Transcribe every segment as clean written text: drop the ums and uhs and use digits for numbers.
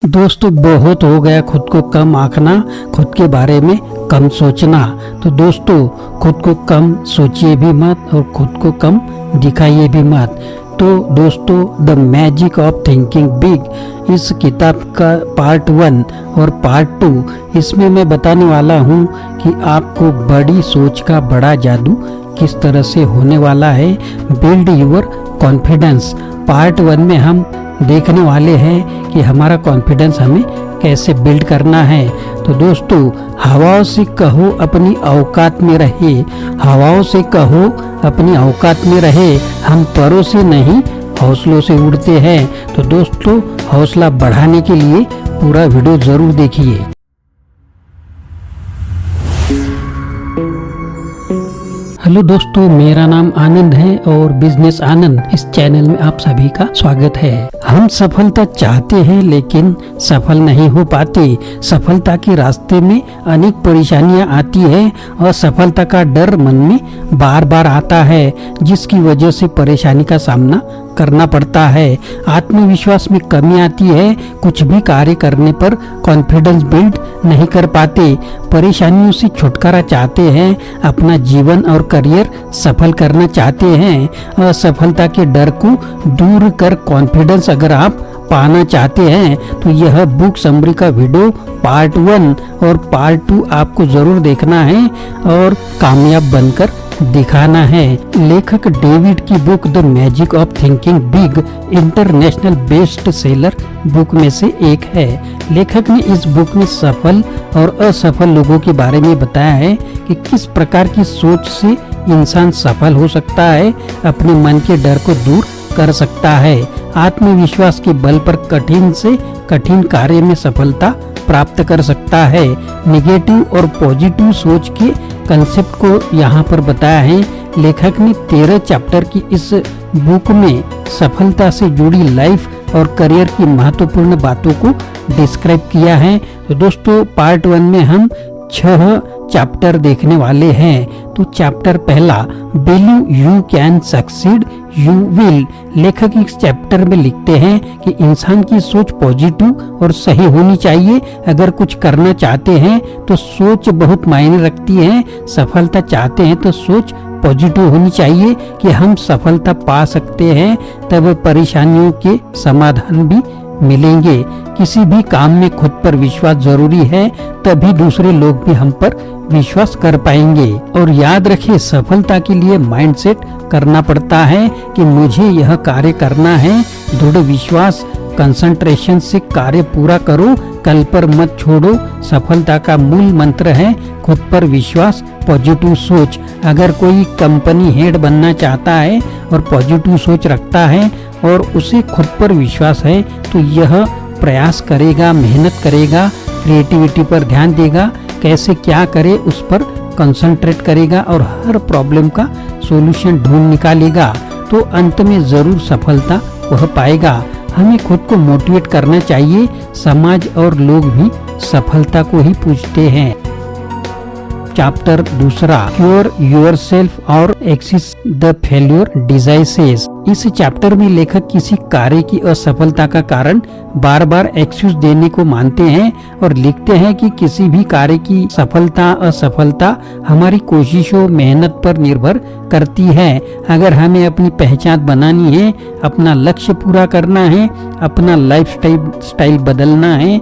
दोस्तों बहुत हो गया खुद को कम आंकना, खुद के बारे में कम सोचना। तो दोस्तों खुद को कम सोचिए भी मत और खुद को कम दिखाइए भी मत। तो दोस्तों the magic of thinking big इस किताब का पार्ट 1 और पार्ट 2 इसमें मैं बताने वाला हूँ कि आपको बड़ी सोच का बड़ा जादू किस तरह से होने वाला है। बिल्ड योर कॉन्फिडेंस पार्ट 1 में हम देखने वाले हैं कि हमारा कॉन्फिडेंस हमें कैसे बिल्ड करना है। तो दोस्तों हवाओं से कहो अपनी औकात में रहे, हवाओं से कहो अपनी औकात में रहे, हम परों से नहीं हौसलों से उड़ते हैं। तो दोस्तों हौसला बढ़ाने के लिए पूरा वीडियो जरूर देखिए। हेलो दोस्तों, मेरा नाम आनंद है और बिजनेस आनंद इस चैनल में आप सभी का स्वागत है। हम सफलता चाहते हैं लेकिन सफल नहीं हो पाते। सफलता के रास्ते में अनेक परेशानियां आती है और असफलता का डर मन में बार बार आता है, जिसकी वजह से परेशानी का सामना करना पड़ता है। आत्मविश्वास में कमी आती है, कुछ भी कार्य करने पर कॉन्फिडेंस बिल्ड नहीं कर पाते। परेशानियों से छुटकारा चाहते हैं, अपना जीवन और करियर सफल करना चाहते हैं। असफलता के डर को दूर कर कॉन्फिडेंस अगर आप पाना चाहते हैं तो यह बुक समरी का वीडियो पार्ट 1 और पार्ट 2 आपको जरूर देखना है और कामयाब बनकर दिखाना है। लेखक डेविड की book the magic of thinking big international best seller book में से एक है। लेखक ने इस बुक में सफल और असफल लोगों के बारे में बताया है कि किस प्रकार की सोच से इंसान सफल हो सकता है, अपने मन के डर को दूर कर सकता है, आत्मविश्वास के बल पर कठिन से कठिन कार्य में सफलता प्राप्त कर सकता है। नेगेटिव और पॉजिटिव सोच के कंसेप्ट को यहाँ पर बताया है। लेखक ने 13 चैप्टर की इस बुक में सफलता से जुड़ी लाइफ और करियर की महत्वपूर्ण बातों को डिस्क्राइब किया है। तो दोस्तों पार्ट 1 में हम 6 चैप्टर देखने वाले हैं। तो चैप्टर पहला, believe you can succeed you will. लेखक इस चैप्टर में लिखते हैं कि इंसान की सोच पॉजिटिव और सही होनी चाहिए। अगर कुछ करना चाहते हैं तो सोच बहुत मायने रखती है। सफलता चाहते हैं तो सोच पॉजिटिव होनी चाहिए कि हम सफलता पा सकते हैं, तब परेशानियों के समाधान भी मिलेंगे। किसी भी काम में खुद पर विश्वास जरूरी है, तभी दूसरे लोग भी हम पर विश्वास कर पाएंगे। और याद रखिए, सफलता के लिए माइंडसेट करना पड़ता है कि मुझे यह कार्य करना है। दृढ़ विश्वास, कंसंट्रेशन से कार्य पूरा करो, कल पर मत छोड़ो। सफलता का मूल मंत्र है खुद पर विश्वास, पॉजिटिव सोच। अगर कोई कंपनी हेड बनना चाहता है और पॉजिटिव सोच रखता है और उसे खुद पर विश्वास है तो यह प्रयास करेगा, मेहनत करेगा, क्रिएटिविटी पर ध्यान देगा, कैसे क्या करे उस पर कंसंट्रेट करेगा और हर प्रॉब्लम का सॉल्यूशन ढूंढ निकालेगा, तो अंत में जरूर सफलता वह पाएगा। हमें खुद को मोटिवेट करना चाहिए। समाज और लोग भी सफलता को ही पूछते हैं। चैप्टर दूसरा, क्योर योरसेल्फ और एक्सिस द फेल्योर डिजाइसेस। इस चैप्टर में लेखक किसी कार्य की असफलता का कारण बार बार एक्सक्यूज देने को मानते हैं और लिखते हैं कि किसी भी कार्य की सफलता असफलता हमारी कोशिशों मेहनत पर निर्भर करती है। अगर हमें अपनी पहचान बनानी है, अपना लक्ष्य पूरा करना है, अपना लाइफ स्टाइल बदलना है,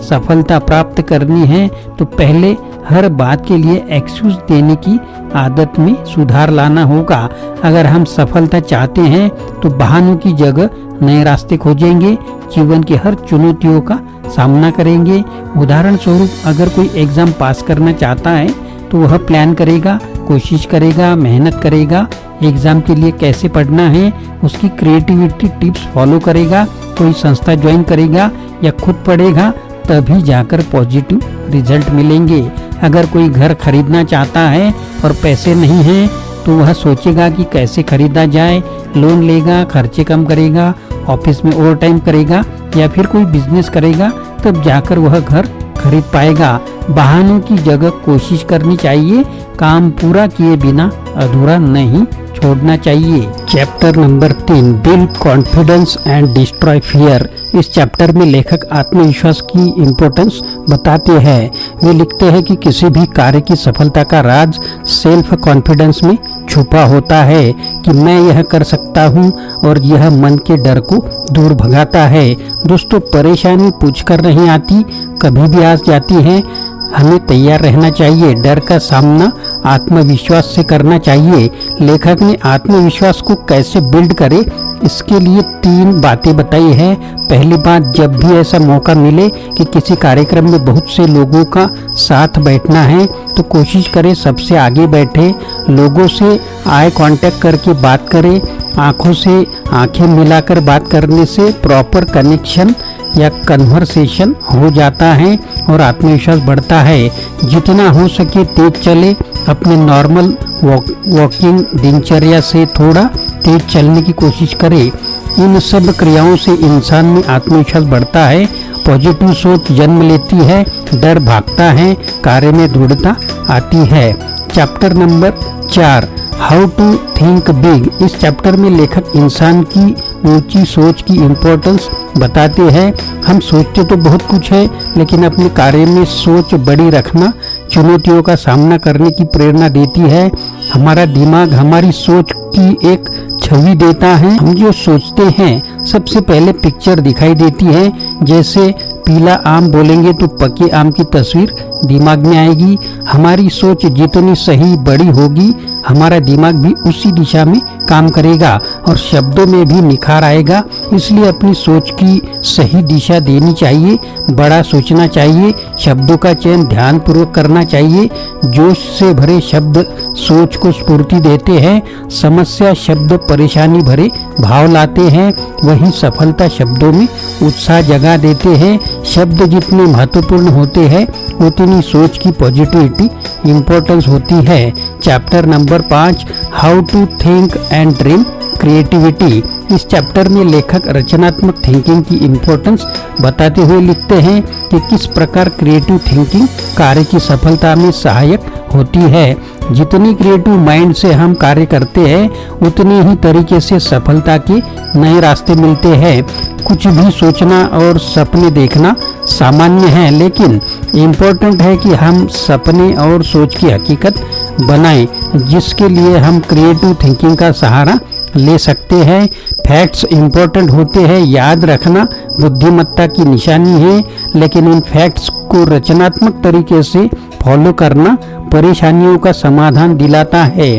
सफलता प्राप्त करनी है, तो पहले हर बात के लिए एक्सक्यूज देने की आदत में सुधार लाना होगा। अगर हम सफलता चाहते हैं तो बहानों की जगह नए रास्ते खोजेंगे, जीवन की हर चुनौतियों का सामना करेंगे। उदाहरण स्वरूप, अगर कोई एग्जाम पास करना चाहता है तो वह प्लान करेगा, कोशिश करेगा, मेहनत करेगा, एग्जाम के लिए कैसे पढ़ना है, उसकी क्रिएटिविटी टिप्स फॉलो करेगा, कोई संस्था ज्वाइन करेगा या खुद पढ़ेगा, तभी जाकर पॉजिटिव रिजल्ट मिलेंगे। अगर कोई घर खरीदना चाहता है और पैसे नहीं हैं तो वह सोचेगा कि कैसे खरीदा जाए, लोन लेगा, खर्चे कम करेगा, ऑफिस में ओवर टाइम करेगा या फिर कोई बिजनेस करेगा, तब जाकर वह घर खरीद पाएगा। बहानों की जगह कोशिश करनी चाहिए, काम पूरा किए बिना अधूरा नहीं छोड़ना चाहिए। Chapter number 3, build confidence and destroy fear. इस चैप्टर में लेखक आत्मविश्वास की इम्पोर्टेंस बताते हैं। वे लिखते हैं कि किसी भी कार्य की सफलता का राज सेल्फ कॉन्फिडेंस में छुपा होता है कि मैं यह कर सकता हूँ, और यह मन के डर को दूर भगाता है। दोस्तों, परेशानी पूछकर नहीं आती, कभी भी आ जाती है। हमें तैयार रहना चाहिए। डर का सामना आत्मविश्वास से करना चाहिए। लेखक ने आत्मविश्वास को कैसे बिल्ड करे, इसके लिए 3 बातें बताई है। पहली बात, जब भी ऐसा मौका मिले कि किसी कार्यक्रम में बहुत से लोगों का साथ बैठना है तो कोशिश करें सबसे आगे बैठे। लोगों से आई कांटेक्ट करके बात करें। आंखों से आंखें मिलाकर बात करने से प्रॉपर कनेक्शन या कन्वर्सेशन हो जाता है और आत्मविश्वास बढ़ता है। जितना हो सके तेज चले। अपने नॉर्मल वॉकिंग दिनचर्या से थोड़ा तेज चलने की कोशिश करें। इन सब क्रियाओं से इंसान में आत्मविश्वास बढ़ता है। पॉजिटिव सोच जन्म लेती है, डर भागता है, कार्य में दृढ़ता आती है। Chapter number 4, how to think big. इस चैप्टर में लेखक इंसान की ऊंची सोच की इम्पोर्टेंस बताते हैं। हम सोचते तो बहुत कुछ है, लेकिन अपने कार्य में सोच बड़ी रखना चुनौतियों का सामना करने की प्रेरणा देती है। हमारा दिमाग हमारी सोच की एक छवि देता है। हम जो सोचते हैं सबसे पहले पिक्चर दिखाई देती है। जैसे पीला आम बोलेंगे तो पके आम की तस्वीर दिमाग में आएगी। हमारी सोच जितनी सही बड़ी होगी, हमारा दिमाग भी उसी दिशा में काम करेगा और शब्दों में भी निखार आएगा। इसलिए अपनी सोच की सही दिशा देनी चाहिए, बड़ा सोचना चाहिए, शब्दों का चयन ध्यानपूर्वक करना चाहिए। जोश से भरे शब्द सोच को स्फूर्ति देते हैं। समस्या शब्द परेशानी भरे भाव लाते हैं, वहीं सफलता शब्दों में उत्साह जगा देते हैं। शब्द जितने महत्वपूर्ण होते हैं उतनी सोच की पॉजिटिविटी इम्पोर्टेंस होती है। Chapter number 5, how to think and dream creativity. इस चैप्टर में लेखक रचनात्मक थिंकिंग की इम्पोर्टेंस बताते हुए लिखते हैं कि किस प्रकार क्रिएटिव थिंकिंग कार्य की सफलता में सहायक होती है। जितनी क्रिएटिव माइंड से हम कार्य करते हैं उतनी ही तरीके से सफलता के नए रास्ते मिलते हैं। कुछ भी सोचना और सपने देखना सामान्य है, लेकिन इम्पोर्टेंट है कि हम सपने और सोच की हकीकत बनाएं, जिसके लिए हम क्रिएटिव थिंकिंग का सहारा ले सकते हैं। फैक्ट्स इम्पोर्टेंट होते हैं, याद रखना बुद्धिमत्ता की निशानी है, लेकिन उन फैक्ट्स को रचनात्मक तरीके से फॉलो करना परेशानियों का समाधान दिलाता है।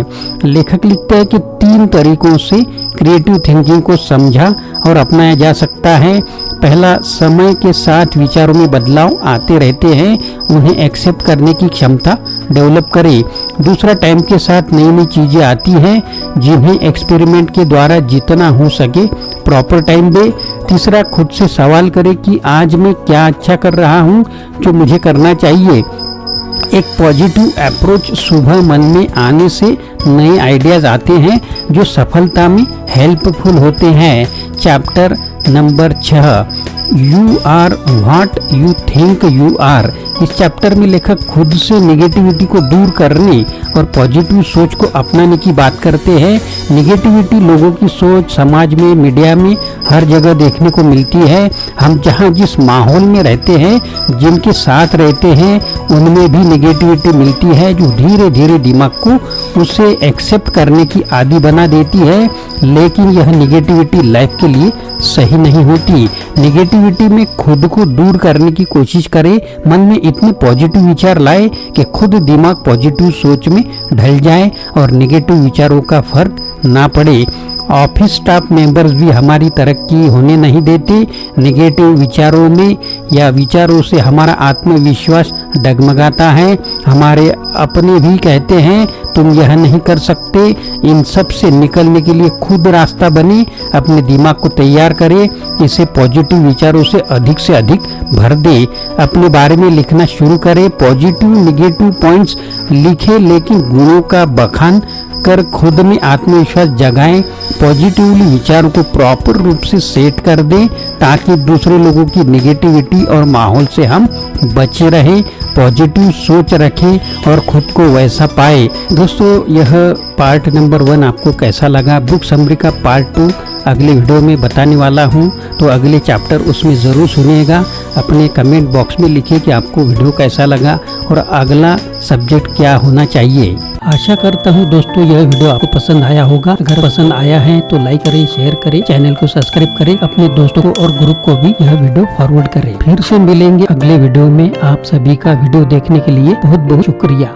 लेखक लिखते हैं कि 3 तरीकों से क्रिएटिव थिंकिंग को समझा और अपनाया जा सकता है। पहला, समय के साथ विचारों में बदलाव आते रहते हैं, उन्हें एक्सेप्ट करने की क्षमता डेवलप करें। दूसरा, टाइम के साथ नई नई चीज़ें आती हैं, जिन्हें एक्सपेरिमेंट के द्वारा जितना हो सके प्रॉपर टाइम दे। तीसरा, खुद से सवाल करें कि आज मैं क्या अच्छा कर रहा हूँ जो मुझे करना चाहिए। एक पॉजिटिव अप्रोच सुबह मन में आने से नए आइडियाज आते हैं जो सफलता में हेल्पफुल होते हैं। Chapter number 6, you are what you think you are. इस चैप्टर में लेखक खुद से नेगेटिविटी को दूर करने और पॉजिटिव सोच को अपनाने की बात करते हैं। नेगेटिविटी लोगों की सोच समाज में, मीडिया में हर जगह देखने को मिलती है। हम जहां जिस माहौल में रहते हैं, जिनके साथ रहते हैं, उनमें भी नेगेटिविटी मिलती है, जो धीरे धीरे दिमाग को उसे एक्सेप्ट करने की आदी बना देती है। लेकिन यह नेगेटिविटी लाइफ के लिए सही नहीं होती। नेगेटिविटी में खुद को दूर करने की कोशिश करें। मन में इतने पॉजिटिव विचार लाए कि खुद दिमाग पॉजिटिव सोच में ढल जाए और नेगेटिव विचारों का फर्क ना पड़े। ऑफिस स्टाफ मेंबर्स भी हमारी तरक्की होने नहीं देते। नेगेटिव विचारों में या विचारों से हमारा आत्मविश्वास डगमगाता है। हमारे अपने भी कहते हैं तुम यह नहीं कर सकते। इन सब से निकलने के लिए खुद रास्ता बने, अपने दिमाग को तैयार करें, इसे पॉजिटिव विचारों से अधिक भर दे। अपने बारे में लिखना शुरू करें, पॉजिटिव नेगेटिव पॉइंट्स लिखें, लेकिन गुणों का बखान कर खुद में आत्मविश्वास जगाएं। पॉजिटिवली विचारों को प्रॉपर रूप से सेट कर दें ताकि दूसरे लोगों की नेगेटिविटी और माहौल से हम बचे रहें, पॉजिटिव सोच रखें और खुद को वैसा पाए। दोस्तों यह पार्ट नंबर 1 आपको कैसा लगा? बुक समरी का पार्ट 2 अगले वीडियो में बताने वाला हूं, तो अगले चैप्टर उसमें ज़रूर सुनिएगा। अपने कमेंट बॉक्स में लिखिए कि आपको वीडियो कैसा लगा और अगला सब्जेक्ट क्या होना चाहिए। आशा करता हूं दोस्तों यह वीडियो आपको पसंद आया होगा। अगर पसंद आया है तो लाइक करें, शेयर करें, चैनल को सब्सक्राइब करें, अपने दोस्तों को और ग्रुप को भी यह वीडियो फॉरवर्ड करें। फिर से मिलेंगे अगले वीडियो में। आप सभी का वीडियो देखने के लिए बहुत बहुत शुक्रिया।